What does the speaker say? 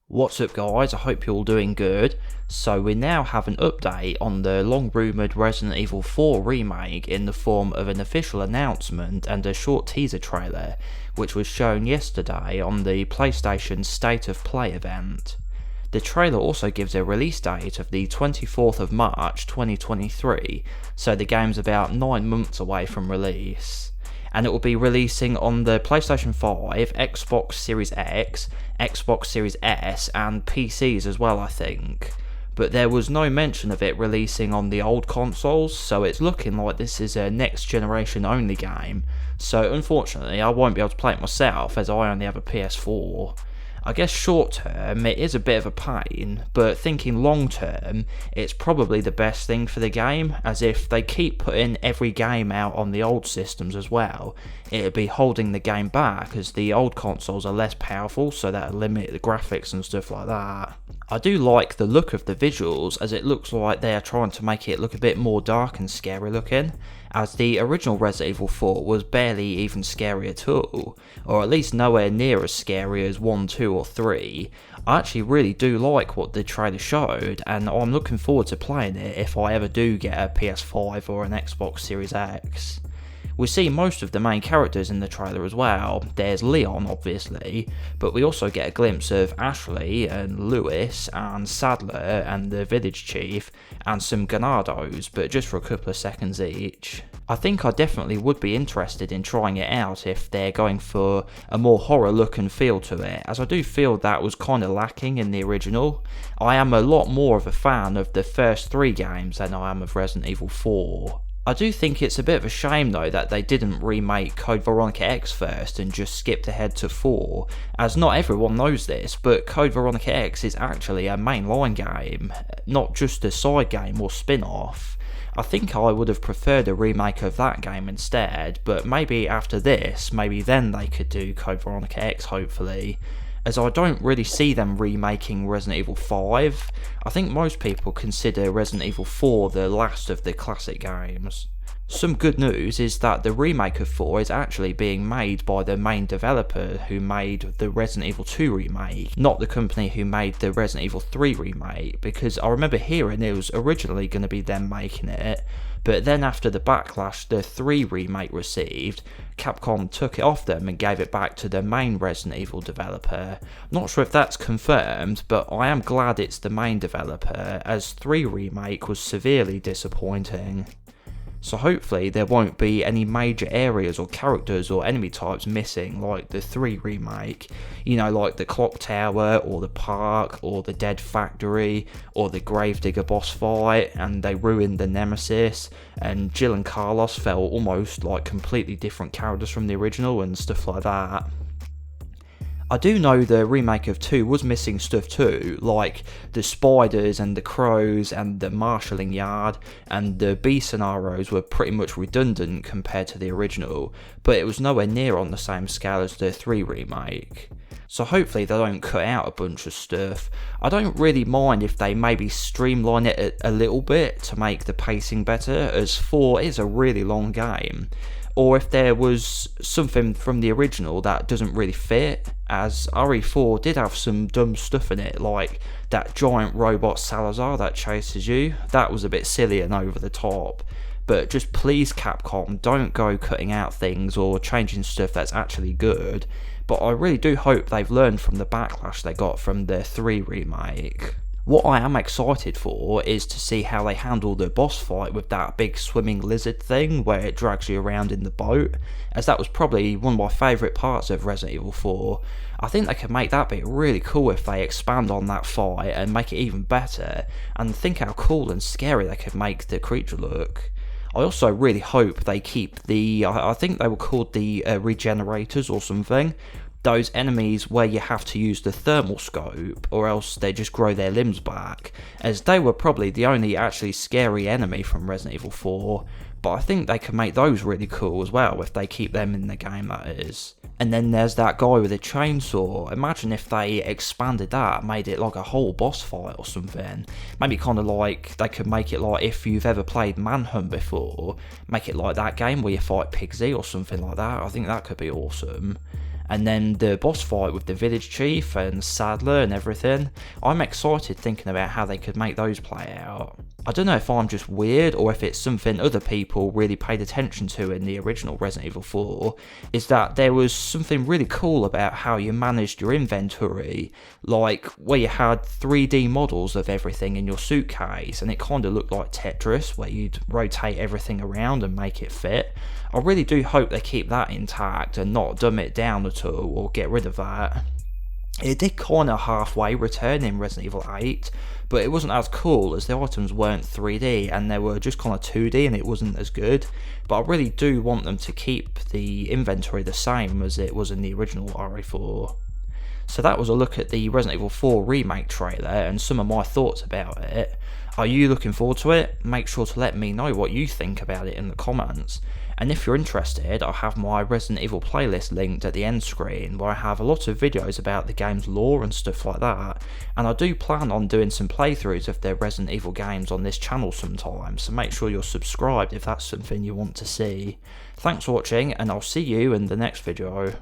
What's up guys, I hope you're all doing good. So we now have an update on the long-rumoured Resident Evil 4 remake in the form of an official announcement and a short teaser trailer, which was shown yesterday on the PlayStation State of Play event. The trailer also gives a release date of the 24th of March 2023, so the game's about 9 months away from release. And it will be releasing on the PlayStation 5, Xbox Series X, Xbox Series S and PCs as well, I think. But there was no mention of it releasing on the old consoles, so it's looking like this is a next generation only game. So unfortunately I won't be able to play it myself as I only have a PS4. I guess short term it is a bit of a pain, but thinking long term it's probably the best thing for the game, as if they keep putting every game out on the old systems as well, it'd be holding the game back as the old consoles are less powerful, so that'll limit the graphics and stuff like that. I do like the look of the visuals, as it looks like they are trying to make it look a bit more dark and scary looking, as the original Resident Evil 4 was barely even scary at all, or at least nowhere near as scary as 1, 2 or 3. I actually really do like what the trailer showed, and I'm looking forward to playing it if I ever do get a PS5 or an Xbox Series X. We see most of the main characters in the trailer as well. There's Leon obviously, but we also get a glimpse of Ashley and Lewis and Sadler and the village chief and some Ganados, but just for a couple of seconds each. I think I definitely would be interested in trying it out if they're going for a more horror look and feel to it, as I do feel that was kind of lacking in the original. I am a lot more of a fan of the first 3 games than I am of Resident Evil 4. I do think it's a bit of a shame though that they didn't remake Code Veronica X first and just skipped ahead to 4, as not everyone knows this, but Code Veronica X is actually a mainline game, not just a side game or spin-off. I think I would have preferred a remake of that game instead, but maybe after this, maybe then they could do Code Veronica X hopefully, as I don't really see them remaking Resident Evil 5. I think most people consider Resident Evil 4 the last of the classic games. Some good news is that the remake of 4 is actually being made by the main developer who made the Resident Evil 2 remake, not the company who made the Resident Evil 3 remake, because I remember hearing it was originally going to be them making it, but then after the backlash the 3 remake received, Capcom took it off them and gave it back to the main Resident Evil developer. Not sure if that's confirmed, but I am glad it's the main developer, as 3 remake was severely disappointing. So hopefully there won't be any major areas or characters or enemy types missing like the 3 remake, you know, like the clock tower or the park or the dead factory or the gravedigger boss fight, and they ruined the nemesis, and Jill and Carlos felt almost like completely different characters from the original and stuff like that. I do know the remake of 2 was missing stuff too, like the spiders and the crows and the marshalling yard, and the B scenarios were pretty much redundant compared to the original, but it was nowhere near on the same scale as the 3 remake. So hopefully they don't cut out a bunch of stuff. I don't really mind if they maybe streamline it a little bit to make the pacing better, as 4 is a really long game. Or if there was something from the original that doesn't really fit, as RE4 did have some dumb stuff in it, like that giant robot Salazar that chases you. That was a bit silly and over the top. But just please Capcom, don't go cutting out things or changing stuff that's actually good. But I really do hope they've learned from the backlash they got from the 3 remake. What I am excited for is to see how they handle the boss fight with that big swimming lizard thing where it drags you around in the boat, as that was probably one of my favourite parts of Resident Evil 4. I think they could make that bit really cool if they expand on that fight and make it even better, and think how cool and scary they could make the creature look. I also really hope they keep the, I think they were called the regenerators or something, those enemies where you have to use the thermal scope or else they just grow their limbs back, as they were probably the only actually scary enemy from Resident Evil 4, but I think they can make those really cool as well if they keep them in the game, that is. And then there's that guy with a chainsaw. Imagine if they expanded that, made it like a whole boss fight or something. Maybe kind of like, they could make it like if you've ever played Manhunt before, make it like that game where you fight Pigsy or something like that. I think that could be awesome. And then the boss fight with the village chief and Sadler and everything. I'm excited thinking about how they could make those play out. I don't know if I'm just weird or if it's something other people really paid attention to in the original Resident Evil 4, is that there was something really cool about how you managed your inventory, like where you had 3D models of everything in your suitcase, and it kind of looked like Tetris, where you'd rotate everything around and make it fit. I really do hope they keep that intact and not dumb it down at all or get rid of that. It did kind of halfway return in Resident Evil 8, but it wasn't as cool as the items weren't 3D and they were just kind of 2D and it wasn't as good. But I really do want them to keep the inventory the same as it was in the original RE4. So that was a look at the Resident Evil 4 Remake trailer and some of my thoughts about it. Are you looking forward to it? Make sure to let me know what you think about it in the comments. And if you're interested, I have my Resident Evil playlist linked at the end screen, where I have a lot of videos about the game's lore and stuff like that, and I do plan on doing some playthroughs of the Resident Evil games on this channel sometime, so make sure you're subscribed if that's something you want to see. Thanks for watching, and I'll see you in the next video.